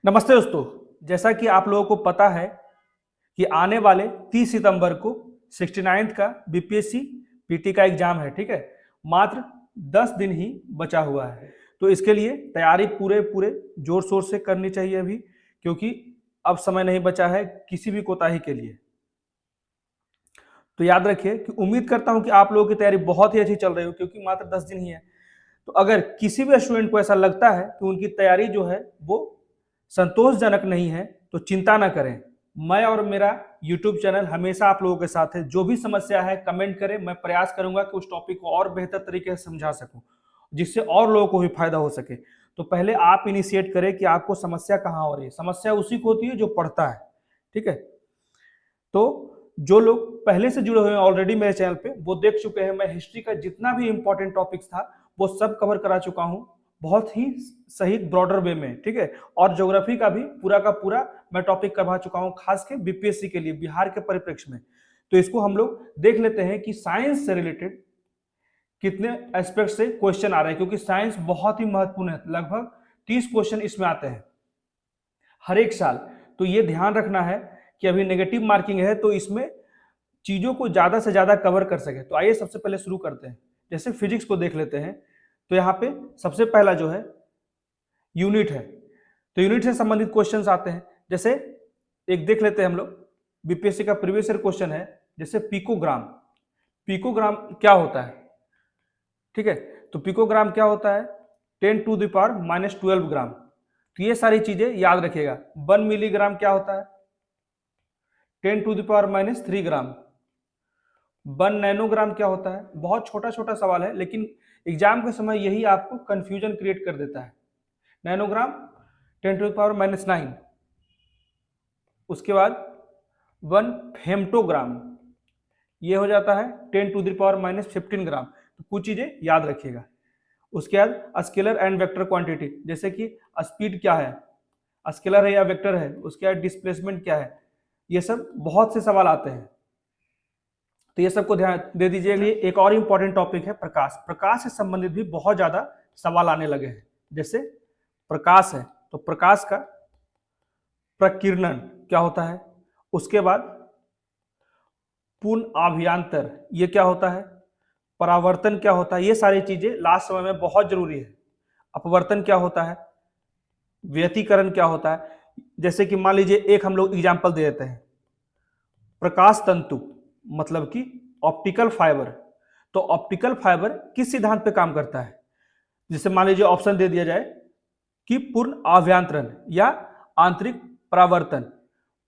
नमस्ते दोस्तों। जैसा कि आप लोगों को पता है कि आने वाले 30 सितंबर को 69th का बीपीएससी पीटी का एग्जाम है। ठीक है, मात्र 10 दिन ही बचा हुआ है, तो इसके लिए तैयारी पूरे पूरे जोर शोर से करनी चाहिए अभी, क्योंकि अब समय नहीं बचा है किसी भी कोताही के लिए। तो याद रखिए कि उम्मीद करता हूं कि आप लोगों की तैयारी बहुत ही अच्छी चल रही हो, क्योंकि मात्र 10 दिन ही है। तो अगर किसी भी स्टूडेंट को ऐसा लगता है कि उनकी तैयारी जो है वो संतोषजनक नहीं है, तो चिंता ना करें। मैं और मेरा YouTube चैनल हमेशा आप लोगों के साथ है। जो भी समस्या है कमेंट करें, मैं प्रयास करूंगा कि उस टॉपिक को और बेहतर तरीके से समझा सकूं, जिससे और लोगों को भी फायदा हो सके। तो पहले आप इनिशिएट करें कि आपको समस्या कहाँ हो रही है। समस्या उसी को होती है जो पढ़ता है। ठीक है, तो जो लोग पहले से जुड़े हुए हैं ऑलरेडी मेरे चैनल पे, वो देख चुके हैं मैं हिस्ट्री का जितना भी इंपॉर्टेंट टॉपिक्स था वो सब कवर करा चुका हूं, बहुत ही सही ब्रॉडर वे में। ठीक है, और ज्योग्राफी का भी पूरा का पूरा मैं टॉपिक करवा चुका हूं, खास के बीपीएससी के लिए बिहार के परिप्रेक्ष्य में। तो इसको हम लोग देख लेते हैं कि साइंस से रिलेटेड कितने एस्पेक्ट से क्वेश्चन आ रहे हैं, क्योंकि साइंस बहुत ही महत्वपूर्ण है। लगभग 30 क्वेश्चन इसमें आते हैं हर एक साल। तो ये ध्यान रखना है कि अभी नेगेटिव मार्किंग है, तो इसमें चीजों को ज्यादा से ज्यादा कवर कर सके। तो आइए सबसे पहले शुरू करते हैं। जैसे फिजिक्स को देख लेते हैं, तो यहाँ पे सबसे पहला जो है यूनिट है, तो यूनिट से संबंधित क्वेश्चंस आते हैं। जैसे एक देख लेते हैं हम लोग, बीपीएससी का प्रीवियस ईयर क्वेश्चन है, जैसे पिकोग्राम। पिकोग्राम क्या होता है? ठीक है, तो पिकोग्राम क्या होता है? 10⁻⁻12 ग्राम। तो ये सारी चीजें याद रखिएगा। 1 मिलीग्राम क्या होता है? 10⁻³ ग्राम। 1 नैनोग्राम क्या होता है? बहुत छोटा छोटा सवाल है, लेकिन एग्जाम के समय यही आपको कंफ्यूजन क्रिएट कर देता है। नैनोग्राम 10⁻⁹। उसके बाद 1 फेम्टोग्राम, ये हो जाता है 10⁻15 ग्राम। तो कुछ चीजें याद रखिएगा। उसके बाद स्केलर एंड वेक्टर क्वांटिटी, जैसे कि स्पीड क्या है, स्केलर है या वेक्टर है। उसके बाद डिस्प्लेसमेंट क्या है। ये सब बहुत से सवाल आते हैं, तो ये सबको ध्यान दे दीजिएगा। एक और इंपॉर्टेंट टॉपिक है प्रकाश। प्रकाश से संबंधित भी बहुत ज्यादा सवाल आने लगे हैं। जैसे प्रकाश है, तो प्रकाश का प्रकीर्णन क्या होता है। उसके बाद पूर्ण आभ्यांतर, ये क्या होता है। परावर्तन क्या होता है। ये सारी चीजें लास्ट समय में बहुत जरूरी है। अपवर्तन क्या होता है, व्यतिकरण क्या होता है। जैसे कि मान लीजिए एक हम लोग एग्जाम्पल दे देते हैं, प्रकाश तंतु मतलब कि ऑप्टिकल फाइबर। तो ऑप्टिकल फाइबर किस सिद्धांत पे काम करता है? जिसे मान लीजिए ऑप्शन दे दिया जाए कि पूर्ण आभ्यांतरण या आंतरिक परावर्तन,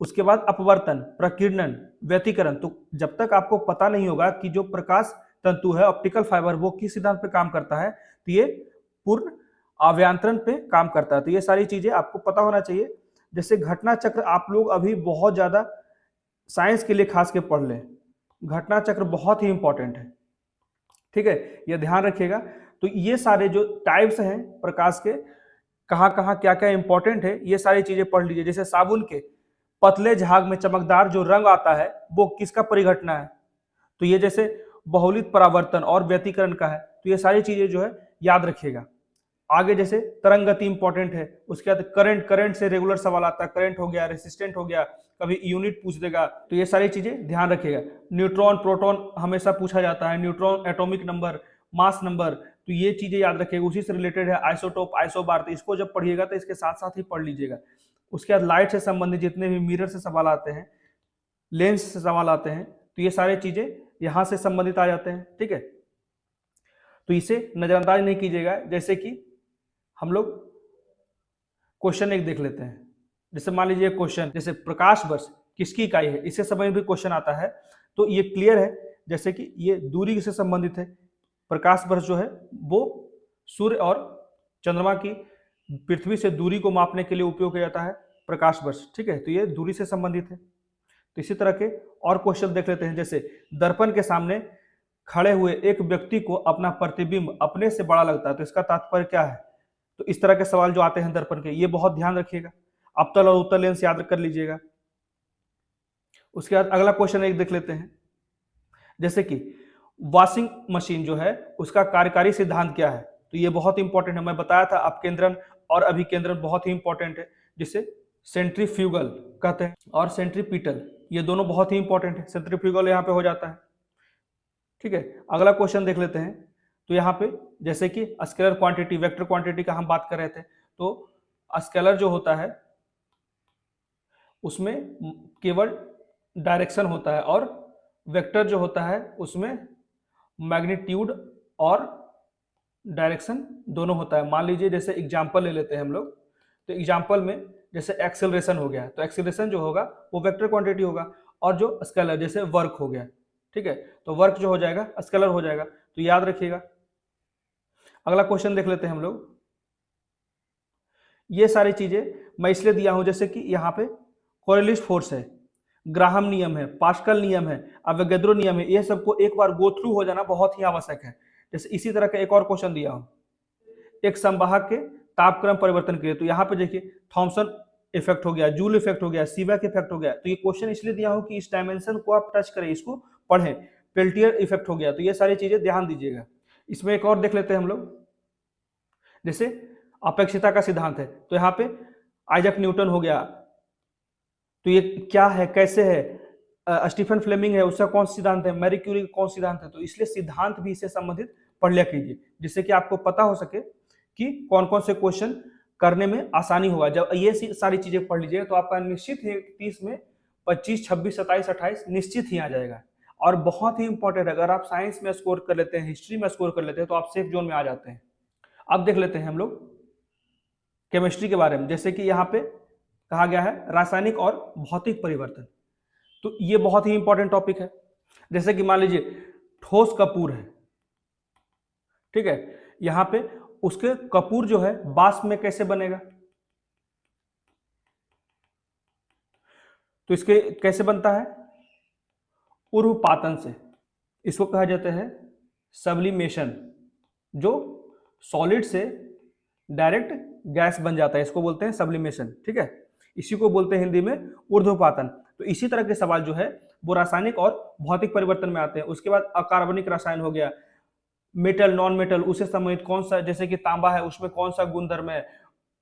उसके बाद अपवर्तन, प्रकीर्णन, व्यतिकरण। तो जब तक आपको पता नहीं होगा कि जो प्रकाश तंतु है ऑप्टिकल फाइबर वो किस सिद्धांत पे काम करता है, तो ये पूर्ण आभ्यांतरण पे काम करता है। तो ये सारी चीजें आपको पता होना चाहिए। जैसे घटना चक्र आप लोग अभी बहुत ज्यादा साइंस के लिए खास के पढ़ लें, घटना चक्र बहुत ही इंपॉर्टेंट है। ठीक है, ये ध्यान रखिएगा। तो ये सारे जो टाइप्स हैं प्रकाश के, कहाँ कहाँ क्या क्या इंपॉर्टेंट है, ये सारी चीजें पढ़ लीजिए। जैसे साबुन के पतले झाग में चमकदार जो रंग आता है वो किसका परिघटना है? तो ये जैसे बहुलित परावर्तन और व्यतिकरण का है। तो ये सारी चीजें जो है याद रखिएगा। आगे जैसे तरंग गति इंपॉर्टेंट है। उसके बाद करंट, करंट से रेगुलर सवाल आता है। करंट हो गया, रेसिस्टेंट हो गया, कभी यूनिट पूछ देगा। तो ये सारी चीजें ध्यान रखिएगा। न्यूट्रॉन प्रोटॉन हमेशा पूछा जाता है। Neutron atomic number, mass number, तो ये चीजें याद रखिएगा। उसी से रिलेटेड है आइसोटोप, आइसोबार। तो इसको जब पढ़िएगा तो इसके साथ साथ ही पढ़ लीजिएगा। उसके बाद लाइट से संबंधित जितने भी मिरर से सवाल आते हैं, लेंस से सवाल आते हैं, तो ये सारी चीजें यहां से संबंधित आ जाते हैं। ठीक है, तो इसे नजरअंदाज नहीं कीजिएगा। जैसे कि हम लोग क्वेश्चन एक देख लेते हैं। जैसे मान लीजिए क्वेश्चन, जैसे प्रकाश वर्ष किसकी इकाई है, इससे संबंधित भी क्वेश्चन आता है। तो ये क्लियर है, जैसे कि ये दूरी से संबंधित है। प्रकाश वर्ष जो है वो सूर्य और चंद्रमा की पृथ्वी से दूरी को मापने के लिए उपयोग किया जाता है, प्रकाश वर्ष। ठीक है, तो ये दूरी से संबंधित है। तो इसी तरह के और क्वेश्चन देख लेते हैं। जैसे दर्पण के सामने खड़े हुए एक व्यक्ति को अपना प्रतिबिंब अपने से बड़ा लगता है, तो इसका तात्पर्य क्या है? तो इस तरह के सवाल जो आते हैं दर्पण के, ये बहुत ध्यान रखिएगा। अवतल और उत्तल लेंस याद कर लीजिएगा। उसके बाद अगला क्वेश्चन एक देख लेते हैं। जैसे कि वॉशिंग मशीन जो है उसका कार्यकारी सिद्धांत क्या है? तो ये बहुत इंपॉर्टेंट है। मैं बताया था अपकेंद्रन और अभिकेंद्रण बहुत ही इंपॉर्टेंट है, जिसे सेंट्रीफ्यूगल कहते हैं, और सेंट्रीपिटल, ये दोनों बहुत ही इंपॉर्टेंट है। सेंट्रीफ्यूगल यहाँ पे हो जाता है, ठीक है। अगला क्वेश्चन देख लेते हैं। तो यहाँ पे जैसे कि स्केलर क्वांटिटी, वेक्टर क्वांटिटी का हम बात कर रहे थे, तो स्केलर जो होता है उसमें केवल डायरेक्शन होता है, और वेक्टर जो होता है उसमें मैग्नीट्यूड और डायरेक्शन दोनों होता है। मान लीजिए जैसे एग्जांपल ले लेते हैं हम लोग, तो एग्जांपल में जैसे एक्सेलरेशन हो गया, तो एक्सेलरेशन जो होगा वो वेक्टर क्वांटिटी होगा, और जो स्केलर जैसे वर्क हो गया, ठीक है, तो वर्क जो हो जाएगा स्केलर हो जाएगा, तो याद रखिएगा। अगला क्वेश्चन देख लेते हैं हम लोग। ये सारी चीजें मैं इसलिए दिया हूं जैसे कि यहाँ पे कोरिलेट फोर्स है, ग्राहम नियम है, पास्कल नियम है, अवोगाद्रो नियम है, ये सबको एक बार गो थ्रू हो जाना बहुत ही आवश्यक है। जैसे इसी तरह का एक और क्वेश्चन दिया हूं, एक संवाहक के तापक्रम परिवर्तन के लिए, तो यहाँ पे देखिए थॉमसन इफेक्ट हो गया, जूल इफेक्ट हो गया, सीवैक इफेक्ट हो गया। तो ये क्वेश्चन इसलिए दिया हूं कि इस डायमेंशन को आप टच करें, इसको पढ़ें। पेल्टियर इफेक्ट हो गया, तो ये सारी चीजें ध्यान दीजिएगा। इसमें एक और देख लेते हैं हम लोग, जैसे अपेक्षिता का सिद्धांत है, तो यहाँ पे आइजैक न्यूटन हो गया, तो ये क्या है, कैसे है, स्टीफन फ्लेमिंग है, उसका कौन सिद्धांत है, मैरी क्यूरी का कौन सिद्धांत है, तो इसलिए सिद्धांत भी इससे संबंधित पढ़ लिया कीजिए, जिससे कि आपको पता हो सके कि कौन कौन से क्वेश्चन करने में आसानी होगा। जब ये सारी चीजें पढ़ लीजिएगा तो आपका निश्चित ही 30 में 25, 26, 27, 28 निश्चित ही आ जाएगा। और बहुत ही इंपॉर्टेंट है, अगर आप साइंस में स्कोर कर लेते हैं, हिस्ट्री में स्कोर कर लेते हैं, तो आप सेफ जोन में आ जाते हैं। अब देख लेते हैं हम लोग केमिस्ट्री के बारे में, जैसे कि यहाँ पे कहा गया है रासायनिक और भौतिक परिवर्तन, तो ये बहुत ही इंपॉर्टेंट टॉपिक है। जैसे कि मान लीजिए ठोस कपूर है, ठीक है, यहाँ पे उसके कपूर जो है वाष्प में कैसे बनेगा, तो इसके कैसे बनता है, उर्ध्वपातन से, इसको कहा जाता है सब्लिमेशन, जो सॉलिड से डायरेक्ट गैस बन जाता है, इसको बोलते हैं सब्लिमेशन, ठीक है, इसी को बोलते हैं हिंदी में उर्ध्वपातन। तो इसी तरह के सवाल जो है वो रासायनिक और भौतिक परिवर्तन में आते हैं। उसके बाद अकार्बनिक रसायन हो गया, मेटल, नॉन मेटल, उससे संबंधित कौन सा, जैसे कि तांबा है उसमें कौन सा गुणधर्म है,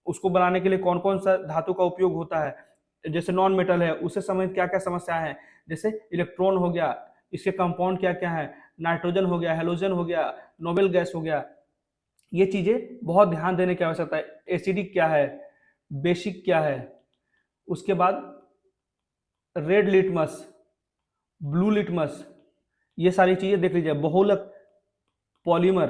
उसको बनाने के लिए कौन कौन सा धातु का उपयोग होता है, जैसे नॉन मेटल है उससे संबंधित क्या क्या समस्या है, जैसे इलेक्ट्रॉन हो गया, इसके कंपाउंड क्या क्या है, नाइट्रोजन हो गया, हेलोजन हो गया, नोबेल गैस हो गया, ये चीजें बहुत ध्यान देने की आवश्यकता है। एसिडिक क्या है, बेसिक क्या है, उसके बाद रेड लिटमस, ब्लू लिटमस, ये सारी चीजें देख लीजिए। बहुलक, पॉलीमर,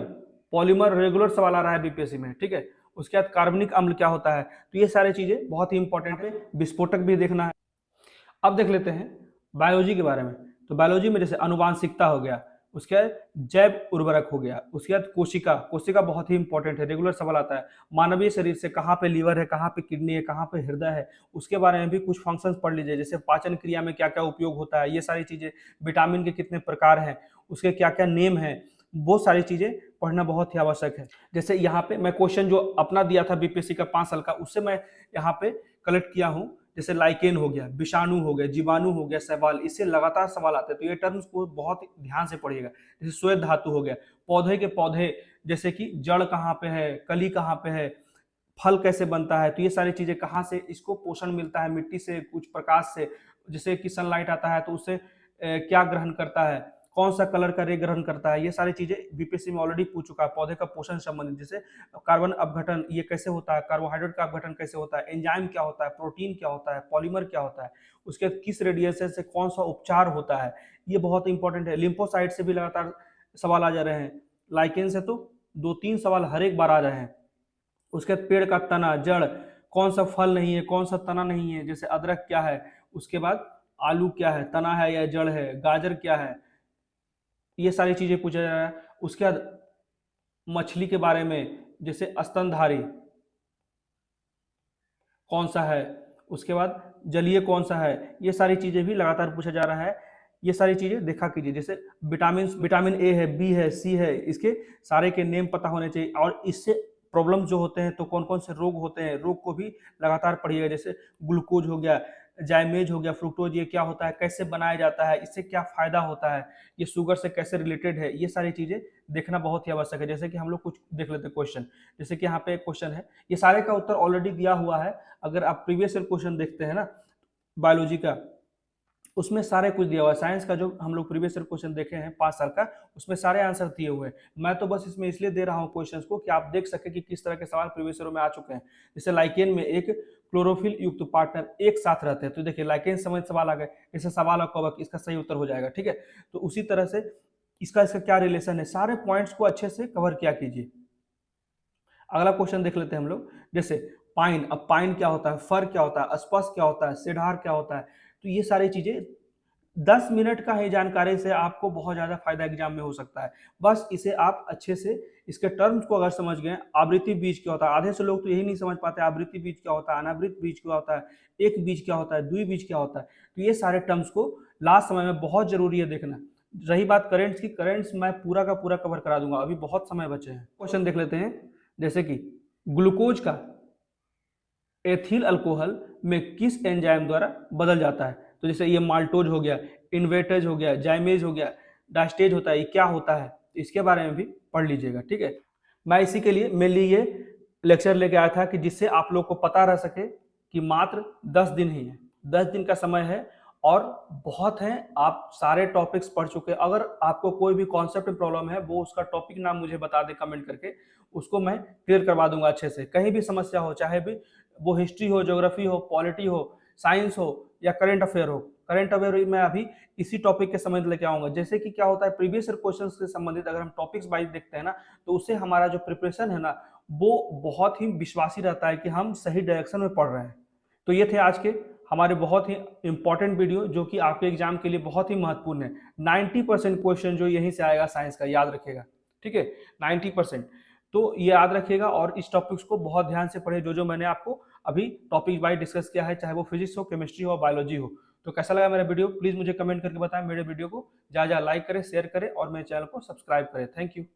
पॉलीमर रेगुलर सवाल आ रहा है बीपीएससी में, ठीक है। उसके बाद कार्बनिक अम्ल क्या होता है, तो ये सारी चीजें बहुत ही इंपॉर्टेंट है। विस्फोटक भी देखना है। अब देख लेते हैं बायोलॉजी के बारे में। तो बायोलॉजी में जैसे अनुवांशिकता हो गया, उसके बाद जैव उर्वरक हो गया, उसके बाद कोशिका, कोशिका बहुत ही इंपॉर्टेंट है, रेगुलर सवाल आता है। मानवीय शरीर से कहाँ पे लीवर है, कहाँ पे किडनी है, कहाँ पे हृदय है, उसके बारे में भी कुछ फंक्शंस पढ़ लीजिए, जैसे पाचन क्रिया में क्या क्या उपयोग होता है, ये सारी चीजें, विटामिन के कितने प्रकार हैं, उसके क्या क्या नेम है, वो सारी चीजें पढ़ना बहुत ही आवश्यक है। जैसे यहाँ पे मैं क्वेश्चन जो अपना दिया था बीपीएससी का 5 साल का, उससे मैं यहाँ पे कलेक्ट किया हूँ। जैसे लाइकेन हो गया, विषाणु हो गया, जीवाणु हो गया, सवाल, इससे लगातार सवाल आते हैं, तो ये टर्म्स को बहुत ध्यान से पढ़िएगा। जैसे श्वेत धातु हो गया, पौधे के पौधे, जैसे कि जड़ कहाँ पे है, कली कहाँ पे है, फल कैसे बनता है, तो ये सारी चीजें कहाँ से इसको पोषण मिलता है, मिट्टी से, कुछ प्रकाश से, जैसे कि सनलाइट आता है तो उससे क्या ग्रहण करता है, कौन सा कलर का रे ग्रहण करता है, ये सारी चीजें बीपीएससी में ऑलरेडी पूछ चुका है। पौधे का पोषण संबंधित, जैसे कार्बन अपघटन ये कैसे होता है, कार्बोहाइड्रेट का अपघटन कैसे होता है, एंजाइम क्या होता है, प्रोटीन क्या होता है, पॉलीमर क्या होता है, उसके किस रेडिएशन से कौन सा उपचार होता है, ये बहुत इंपॉर्टेंट है। लिम्फोसाइट से भी लगातार सवाल आ जा रहे हैं, लाइकेन से तो 2-3 सवाल हर एक बार आ रहे हैं। उसके बाद पेड़ का तना, जड़, कौन सा फल नहीं है, कौन सा तना नहीं है, जैसे अदरक क्या है, उसके बाद आलू क्या है, तना है या जड़ है, गाजर क्या है, ये सारी चीजें पूछा जा रहा है। उसके बाद मछली के बारे में, जैसे स्तनधारी कौन सा है, उसके बाद जलीय कौन सा है, ये सारी चीजें भी लगातार पूछा जा रहा है। ये सारी चीजें देखा कीजिए। जैसे विटामिन ए है, बी है, सी है, इसके सारे के नेम पता होने चाहिए, और इससे प्रॉब्लम्स जो होते हैं, तो कौन कौन से रोग होते हैं, रोग को भी लगातार पढ़िएगा। जैसे ग्लूकोज हो गया, जाइमेज हो गया, फ्रुक्टोज, ये क्या होता है, कैसे बनाया जाता है, इससे क्या फायदा होता है, ये शुगर से कैसे रिलेटेड है, ये सारी चीजें देखना बहुत ही आवश्यक है। जैसे कि हम लोग कुछ देख लेते हैं क्वेश्चन, जैसे कि यहाँ पे एक क्वेश्चन है, ये सारे का उत्तर ऑलरेडी दिया हुआ है। अगर आप प्रीवियस ईयर क्वेश्चन देखते हैं ना बायोलॉजी का, उसमें सारे कुछ दिया हुआ है। साइंस का जो हम लोग प्रीवियस ईयर क्वेश्चन देखे हैं 5 साल का, उसमें सारे आंसर दिए हुए हैं। मैं तो बस इसमें इसलिए दे रहा हूँ क्वेश्चंस को कि आप देख सके कि किस तरह के सवाल प्रीवियस ईयर में आ चुके हैं। जैसे लाइकेन में एक क्लोरोफिल युक्त पार्टनर एक साथ रहते हैं, तो देखिए लाइकेन समझ सवाल आ गए, जैसे सवाल और कवक, इसका सही उत्तर हो जाएगा। ठीक है, तो उसी तरह से इसका क्या रिलेशन है, सारे पॉइंट्स को अच्छे से कवर किया कीजिए। अगला क्वेश्चन देख लेते हैं हम लोग, जैसे पाइन। अब पाइन क्या होता है, फर क्या होता है, स्पर्श क्या होता है, सेडार क्या होता है, तो ये सारी चीजें 10 मिनट का ही जानकारी से आपको बहुत ज्यादा फायदा एग्जाम में हो सकता है। बस इसे आप अच्छे से इसके टर्म्स को अगर समझ गए, आवृत्ति बीज क्या होता है, आधे से लोग तो यही नहीं समझ पाते, आवृत्ति बीज क्या होता है, अनावृत बीज क्या होता है, एक बीज क्या होता है, द्वि बीज क्या होता है, तो ये सारे टर्म्स को लास्ट समय में बहुत जरूरी है देखना। रही बात करेंट्स की, करेंट्स मैं पूरा का पूरा कवर करा दूंगा, अभी बहुत समय बचे हैं। क्वेश्चन देख लेते हैं, जैसे कि ग्लूकोज का एथिल अल्कोहल में किस एंजाइम द्वारा बदल जाता है, तो जैसे ये माल्टोज हो गया, इन्वेटेज हो गया, जाइमेज हो गया, डास्टेज होता है, ये क्या होता है, इसके बारे में भी पढ़ लीजिएगा। ठीक है, मैं इसी के लिए मेनली ये लेक्चर लेके आया था कि जिससे आप लोग को पता रह सके कि मात्र 10 दिन ही है, 10 दिन का समय है और बहुत है, आप सारे टॉपिक्स पढ़ चुके। अगर आपको कोई भी कॉन्सेप्ट में प्रॉब्लम है, वो उसका टॉपिक नाम मुझे बता दे कमेंट करके, उसको मैं क्लियर करवा दूंगा अच्छे से। कहीं भी समस्या हो, चाहे भी वो हिस्ट्री हो, ज्योग्राफी हो, पॉलिटी हो, साइंस हो या करंट अफेयर हो, करंट अफेयर मैं अभी इसी टॉपिक के संबंध लेके आऊंगा। जैसे कि क्या होता है, प्रीवियस ईयर क्वेश्चन से संबंधित अगर हम टॉपिक्स वाइज देखते हैं ना, तो उससे हमारा जो प्रिपरेशन है ना, वो बहुत ही विश्वासी रहता है कि हम सही डायरेक्शन में पढ़ रहे हैं। तो ये थे आज के हमारे बहुत ही इंपॉर्टेंट वीडियो, जो कि आपके एग्जाम के लिए बहुत ही महत्वपूर्ण है। 90% क्वेश्चन जो यहीं से आएगा साइंस का, याद रखिएगा। ठीक है, 90%, तो ये याद रखिएगा और इस टॉपिक्स को बहुत ध्यान से पढ़े, जो मैंने आपको अभी टॉपिक वाइज डिस्कस किया है, चाहे वो फिजिक्स हो, केमिस्ट्री हो, बायोलॉजी हो। तो कैसा लगा मेरा वीडियो, प्लीज मुझे कमेंट करके बताएं। मेरे वीडियो को ज्यादा लाइक करें, शेयर करें और मेरे चैनल को सब्सक्राइब करें। Thank you.